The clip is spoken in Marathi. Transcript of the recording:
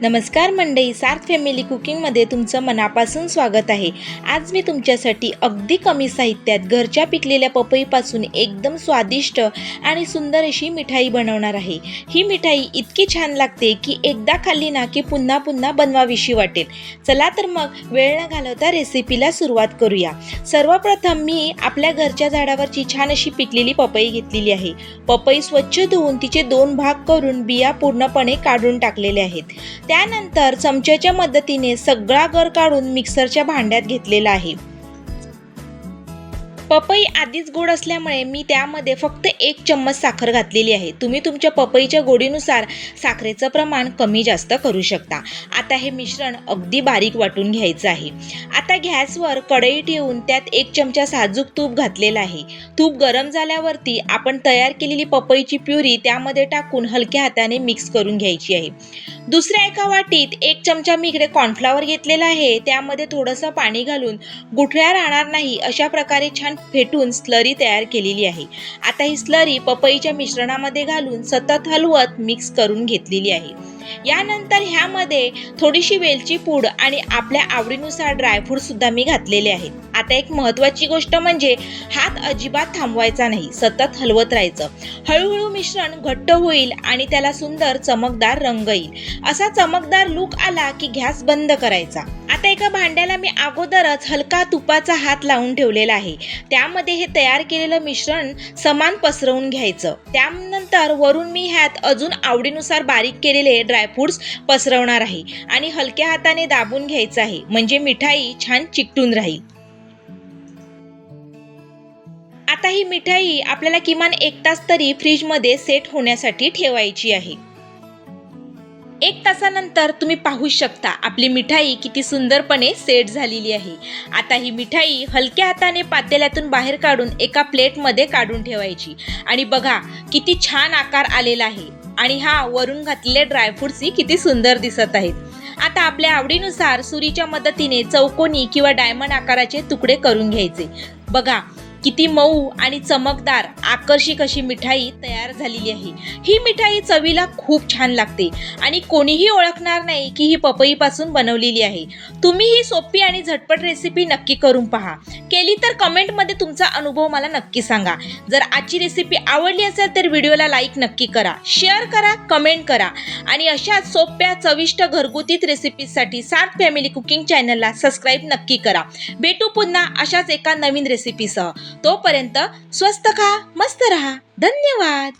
नमस्कार मंडळी, सार्थ फॅमिली कुकिंगमध्ये तुमचं मनापासून स्वागत आहे। आज मी तुमच्यासाठी अगदी कमी साहित्यात घरच्या पिकलेल्या पपईपासून एकदम स्वादिष्ट आणि सुंदर अशी मिठाई बनवणार आहे। ही मिठाई इतकी छान लागते की एकदा खाल्ली ना की पुन्हा पुन्हा बनवावीशी वाटेल। चला तर मग वेळ न घालवता रेसिपीला सुरुवात करूया। सर्वप्रथम मी आपल्या घरच्या झाडावरची छान अशी पिकलेली पपई घेतलेली आहे। पपई स्वच्छ धुवून तिचे 2 भाग करून बिया पूर्णपणे काढून टाकलेले आहेत। त्यानंतर चमच्याच्या मदतीने सगळा गर काढून मिक्सरच्या भांड्यात घेतलेला आहे। पपई आधीच गोड असल्यामुळे मी त्यामध्ये फक्त 1 चम्मच साखर घातलेली आहे। तुम्ही तुमच्या पपईच्या गोडीनुसार साखरेचं प्रमाण कमी जास्त करू शकता। आता हे मिश्रण अगदी बारीक वाटून घ्यायचं आहे। आता गॅसवर कढई ठेवून त्यात 1 चमचा साजूक तूप घातलेला आहे। तूप गरम झाल्यावरती आपण तयार केलेली पपईची प्युरी त्यामध्ये टाकून हलक्या हाताने मिक्स करून घ्यायची आहे। दुसऱ्या एका वाटीत 1 चमचा मी इकडे कॉर्नफ्लॉवर घेतलेला आहे। त्यामध्ये थोडंसं पाणी घालून गुठळ्या राहणार नाही अशा प्रकारे छान फेटून स्लरी तयार केलेली आहे। आता ही स्लरी पपईच्या मिश्रणामध्ये घालून सतत हलवत मिक्स करून घेतलेली आहे। यानंतर ह्यामध्ये थोडीशी वेलची पूड आणि आपल्या आवडीनुसार ड्रायफ्रूट सुद्धा मी घातलेले आहेत। आता एक महत्त्वाची गोष्ट म्हणजे हात अजिबात थांबवायचा नाही, सतत हलवत राहायचं। हळूहळू मिश्रण घट्ट होईल आणि त्याला सुंदर चमकदार रंग येईल। असा चमकदार लूक आला की गॅस बंद करायचा। आता एका भांड्याला मी अगोदरच हलका तुपाचा हात लावून ठेवलेला आहे। त्यामध्ये हे तयार केलेलं मिश्रण समान पसरवून घ्यायचं। त्यानंतर वरून मी ह्यात अजून आवडीनुसार बारीक केलेले ड्रायफ्रूट्स पसरवणार आहे आणि हलक्या हाताने दाबून घ्यायचं आहे, म्हणजे मिठाई छान चिकटून राहील। आता ही मिठाई आपल्याला किमान 1 तास तरी फ्रीजमध्ये सेट होण्यासाठी ठेवायची आहे। 1 तासानंतर तुम्ही पाहू शकता आपली मिठाई किती सुंदरपणे सेट झालेली आहे। आता ही मिठाई हलक्या हाताने पातेल्यातून बाहेर काढून एका प्लेटमध्ये काढून ठेवायची आणि बघा किती छान आकार आलेला आहे आणि वरून घातलेले ड्रायफ्रुट्सही किती सुंदर दिसत आहेत। आता आपल्या आवडीनुसार सुरीच्या मदतीने चौकोनी किंवा डायमंड आकाराचे तुकडे करून घ्यायचे। बघा किती मऊ आणि चमकदार आकर्षक अशी मिठाई तयार झालेली आहे। ही मिठाई चवीला खूप छान लागते आणि कोणीही ओळखणार नाही की ही पपईपासून बनवलेली आहे। तुम्ही ही सोपी आणि झटपट रेसिपी नक्की करून पहा। केली तर कमेंटमध्ये तुमचा अनुभव मला नक्की सांगा। जर आजची रेसिपी आवडली असेल तर व्हिडिओला लाईक नक्की करा, शेअर करा, कमेंट करा आणि अशाच सोप्या चविष्ट घरगुती रेसिपीसाठी सार्थ फॅमिली कुकिंग चॅनलला सबस्क्राईब नक्की करा। भेटू पुन्हा अशाच एका नवीन रेसिपीसह। तोपर्यंत स्वस्त खा, मस्त रहा। धन्यवाद।